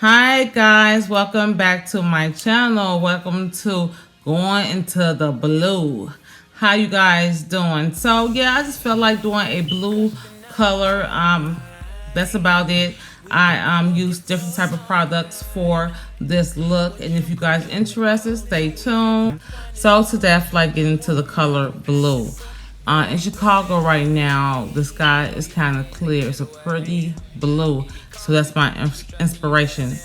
Hi guys, welcome back to my channel. Welcome to Going Into the Blue. How you guys doing? So yeah, I just felt like doing a blue color. That's about it. I use different type of products for this look, and if you guys interested, stay tuned. So today I feel like getting to the color blue. In Chicago right now, the sky is kind of clear. It's a pretty blue. So that's my inspiration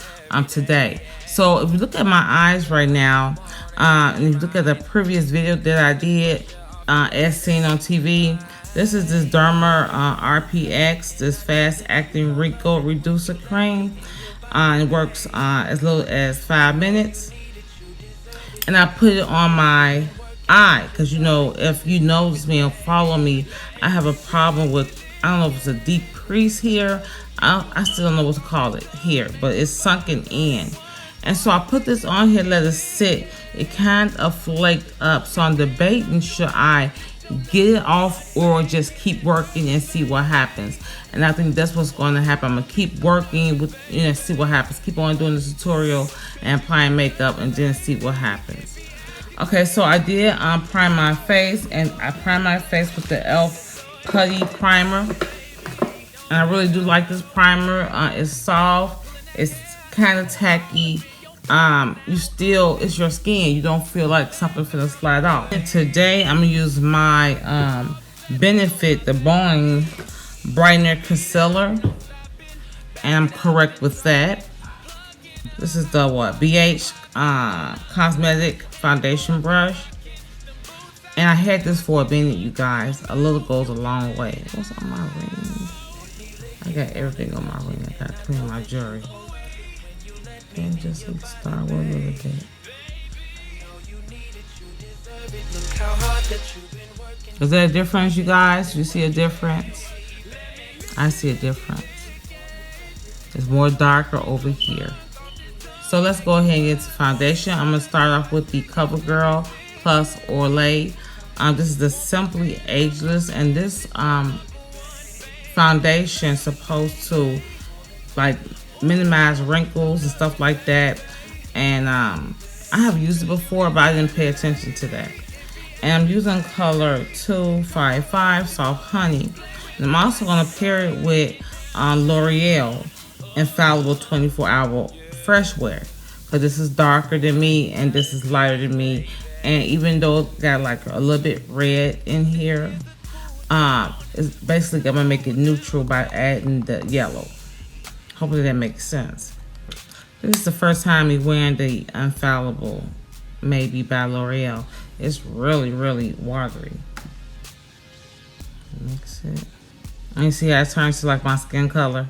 today. So if you look at my eyes right now, and you look at the previous video that I did, as seen on TV, this is this Derma RPX, this fast acting wrinkle reducer cream. It works as little as 5 minutes. And I put it on my eye because, you know, if you notice me and follow me, I have a problem with, I don't know if it's a deep crease here. I still don't know what to call it here, but it's sunken in. And so I put this on here, let it sit. It kind of flaked up. So I'm debating, should I get it off or just keep working and see what happens? And I think that's what's going to happen. I'm going to keep working with, see what happens. Keep on doing the tutorial and applying makeup and then see what happens. Okay, so I did prime my face, and I primed my face with the e.l.f. Putty Primer. And I really do like this primer. It's soft. It's kind of tacky. It's your skin. You don't feel like something's gonna slide off. And today I'm gonna use my Benefit, the Bone Brightener Concealer. And I'm correct with that. This is the BH Cosmetic Foundation Brush. And I had this for a minute, you guys. A little goes a long way. What's on my ring? I got everything on my ring. I got to clean my jewelry. And just start with a little bit. Is there a difference, you guys? You see a difference? I see a difference. It's more darker over here. So let's go ahead and get to foundation. I'm going to start off with the CoverGirl Plus Olay. This is the Simply Ageless, and this foundation is supposed to like minimize wrinkles and stuff like that. And I have used it before, but I didn't pay attention to that. And I'm using color 255 Soft Honey. And I'm also going to pair it with L'Oreal Infallible 24-Hour Fresh Wear, because this is darker than me and this is lighter than me. And even though it's got like a little bit red in here, it's basically gonna make it neutral by adding the yellow. Hopefully that makes sense. This is the first time me wearing the Infallible, maybe by L'Oreal. It's really, really watery. Mix it. And you see how it turns to like my skin color.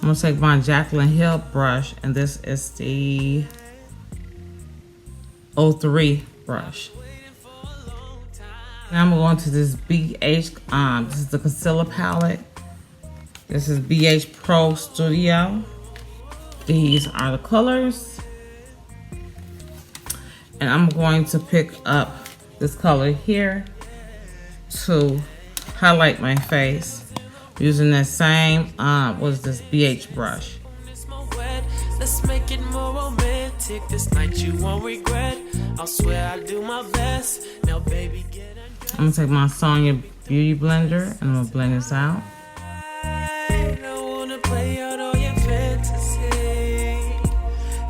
I'm gonna take my Jaclyn Hill brush, and this is the 03 brush. Now I'm going to this BH, this is the concealer palette. This is BH Pro Studio. These are the colors. And I'm going to pick up this color here to highlight my face using that same, what is this, BH brush. Let's make it more romantic. This night you won't regret. I'll swear I'll do my best. Now baby, get I'm gonna take my Sonia Beauty Blender and I'm gonna blend this out. I wanna play out all your fantasy.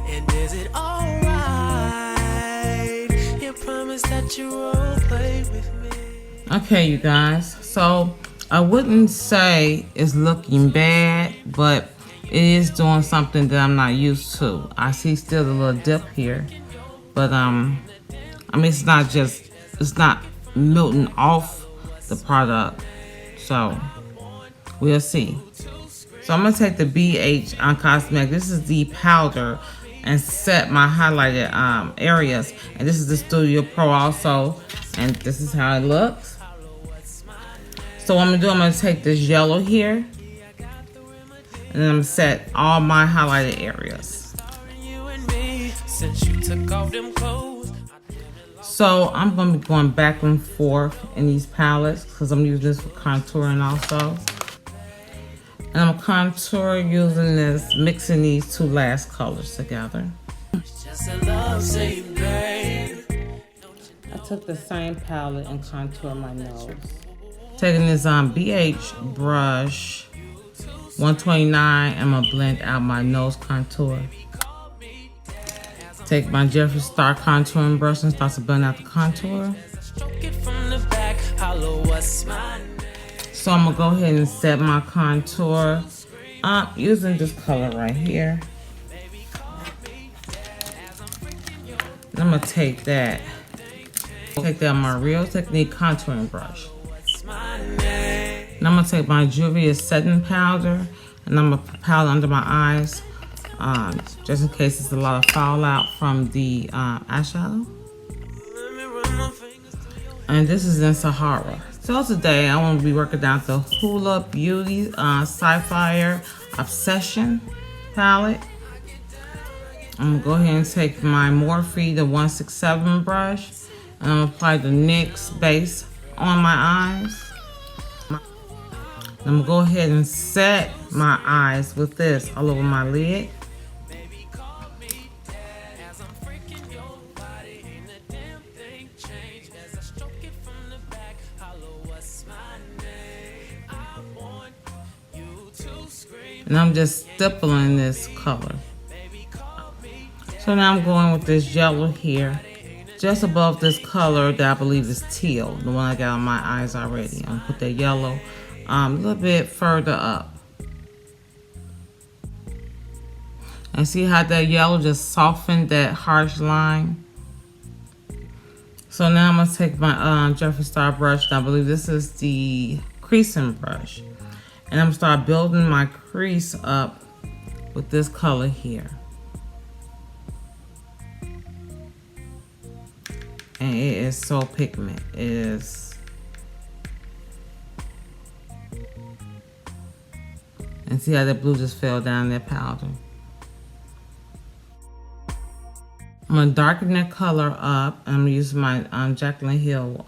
And is it alright? You promise that you won't play with me. Okay, you guys. So I wouldn't say it's looking bad, but it is doing something that I'm not used to. I see still a little dip here, but I mean, it's not melting off the product, so we'll see. So I'm gonna take the BH on Cosmetic. This is the powder, and set my highlighted areas. And this is the Studio Pro also, and this is how it looks. So what I'm gonna do, I'm gonna take this yellow here, and then I'm gonna set all my highlighted areas. So I'm gonna be going back and forth in these palettes because I'm using this for contouring also. And I'm contour using this, mixing these two last colors together. I took the same palette and contour my nose. Taking this BH brush 129, I'm gonna blend out my nose contour. Take my Jeffree Star contouring brush and start to blend out the contour. So I'm gonna go ahead and set my contour up using this color right here. And I'm gonna take that my Real Technique contouring brush. And I'm gonna take my Juvia's setting powder and I'm gonna powder under my eyes, just in case there's a lot of fallout from the eyeshadow. And this is in Sahara. So today I want to be working out the Hoola Beauty Sapphire Obsession palette. I'm gonna go ahead and take my Morphe, the 167 brush, and I'm gonna apply the NYX base on my eyes. I'm gonna go ahead and set my eyes with this all over my lid. And I'm just stippling this color. So now I'm going with this yellow here, just above this color that I believe is teal, the one I got on my eyes already. I'm gonna put that yellow a little bit further up. And see how that yellow just softened that harsh line? So now I'm gonna take my Jeffree Star brush, and I believe this is the creasing brush. And I'm gonna start building my crease up with this color here. And it is so pigment. It is. And see how that blue just fell down that powder. I'm gonna darken that color up. I'm gonna use my Jaclyn Hill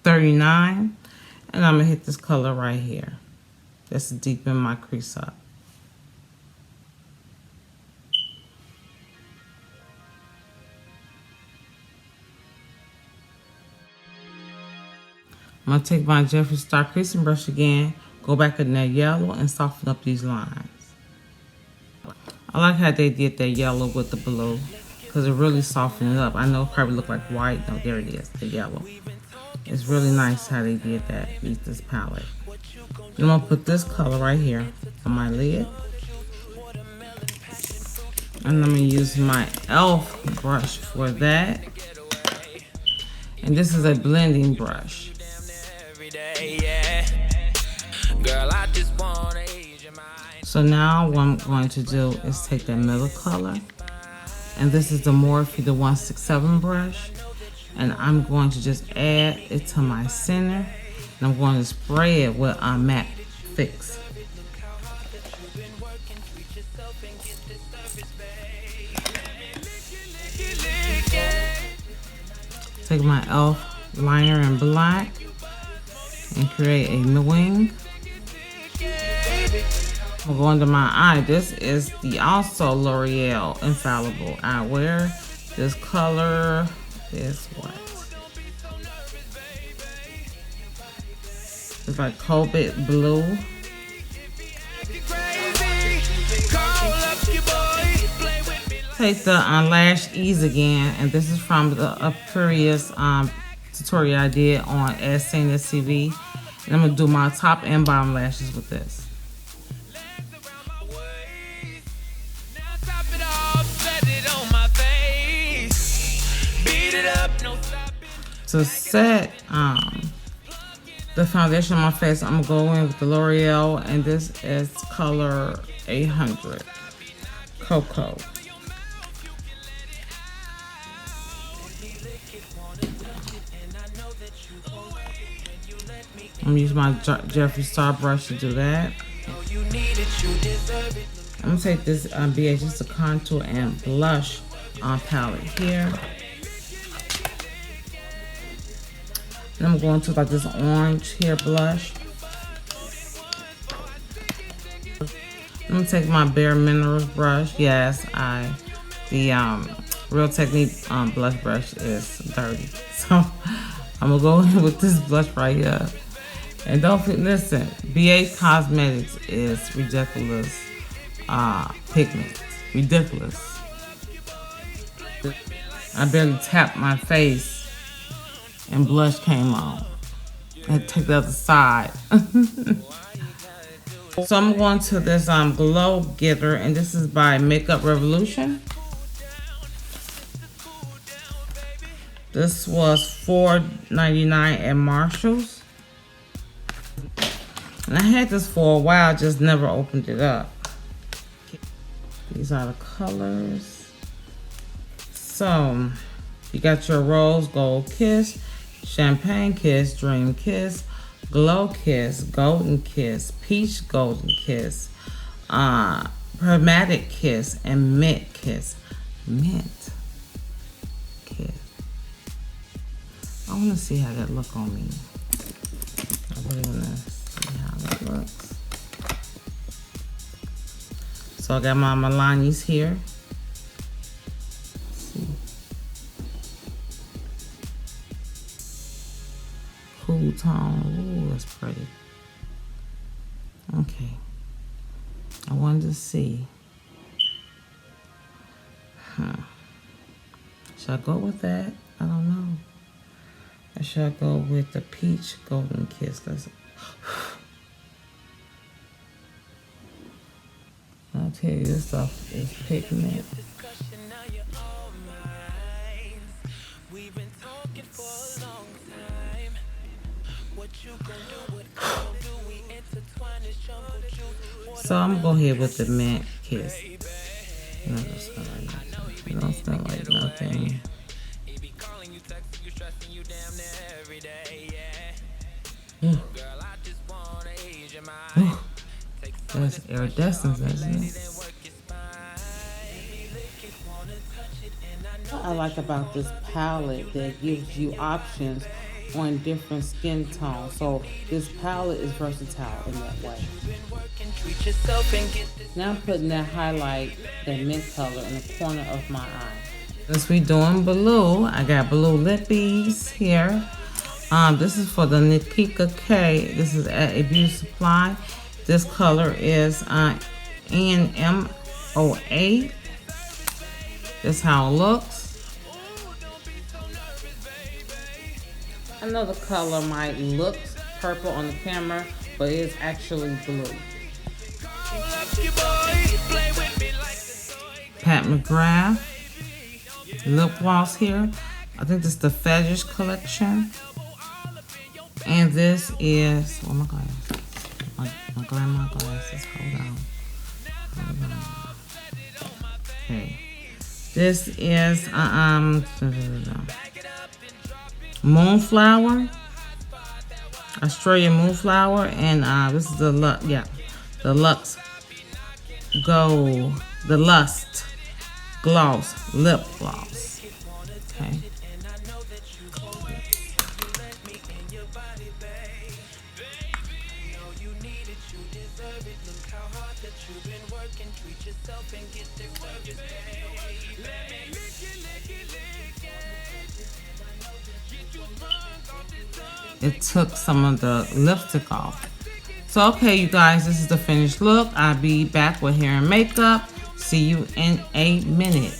39. And I'm gonna hit this color right here. Just to deepen my crease up. I'm gonna take my Jeffree Star creasing brush again, go back in that yellow and soften up these lines. I like how they did that yellow with the blue because it really softened it up. I know it probably looked like white. No, there it is, the yellow. It's really nice how they did that with this palette. I'm gonna put this color right here on my lid. And I'm gonna use my e.l.f. brush for that. And this is a blending brush. So now what I'm going to do is take that middle color. And this is the Morphe, the 167 brush. And I'm going to just add it to my center. And I'm going to spray it with Matte Fix. Take my e.l.f. liner in black and create a wing. I'll go under my eye. This is the also L'Oreal Infallible eyewear. This color is what? It's like cobalt blue. Take the Lash Ease again, and this is from the previous tutorial I did on As Seen as TV. And I'm gonna do my top and bottom lashes with this. To set the foundation on my face, I'm gonna go in with the L'Oreal, and this is color 800 Cocoa. I'm gonna use my Jeffree Star brush to do that. I'm gonna take this BH, just a contour and blush palette here. And I'm going to like this orange hair blush. I'm gonna take my Bare Minerals brush. Yes, the Real Technique blush brush is dirty, so I'm gonna go in with this blush right here. And don't listen, BH Cosmetics is ridiculous pigment, ridiculous. I barely tapped my face and blush came on. I had to take the other side. So I'm going to this Glow Getter, and this is by Makeup Revolution. This was $4.99 at Marshall's. And I had this for a while, just never opened it up. These are the colors. So, you got your Rose Gold Kiss, Champagne Kiss, Dream Kiss, Glow Kiss, Golden Kiss, Peach Golden Kiss, Chromatic Kiss, and Mint Kiss. Mint Kiss. I want to see how that look on me. I'll put it in this. See how that looks. So I got my Milani's here. Let's see. Cool tone. Ooh, that's pretty. Okay. I wanted to see. Should I go with that? I don't know. Or should I go with the Peach Golden Kiss? I'll tell you, this stuff is pigment. So I'm gonna go ahead with the Mint Kiss. No, don't smell like nothing. Don't smell like nothing. Ooh. Ooh. That's iridescent, isn't it? What I like about this palette that gives you options on different skin tones. So this palette is versatile in that way. Now I'm putting that highlight, that mint color, in the corner of my eye. Since we doing blue, I got blue lippies here. This is for the Nikika K. This is at a beauty supply. This color is NM08. This is how it looks. I know the color might look purple on the camera, but it is actually blue. Pat McGrath lip gloss here. I think this is the Fetish collection. And this is, oh my glasses. My grandma glasses. Hold on. Okay. This is Moonflower. Australian Moonflower. And this is the Lux Go, the Lust Gloss Lip Gloss. Okay. It took some of the lipstick off. So okay, you guys, this is the finished look. I'll be back with hair and makeup. See you in a minute.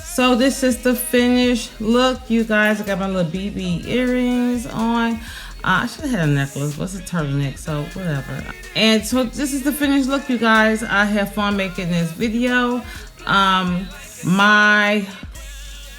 So this is the finished look, you guys. I got my little BB earrings on. I should have had a necklace, but it's a turtleneck, so whatever. And so this is the finished look, you guys. I have fun making this video. My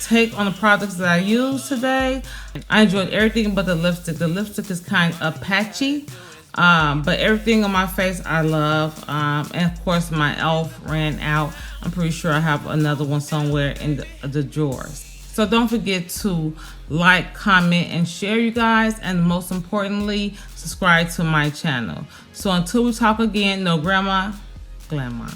take on the products that I used today. I enjoyed everything but the lipstick. The lipstick is kind of patchy, but everything on my face I love. And of course my e.l.f. ran out. I'm pretty sure I have another one somewhere in the drawers. So don't forget to like, comment, and share, you guys. And most importantly, subscribe to my channel. So until we talk again, no grandma, glamour.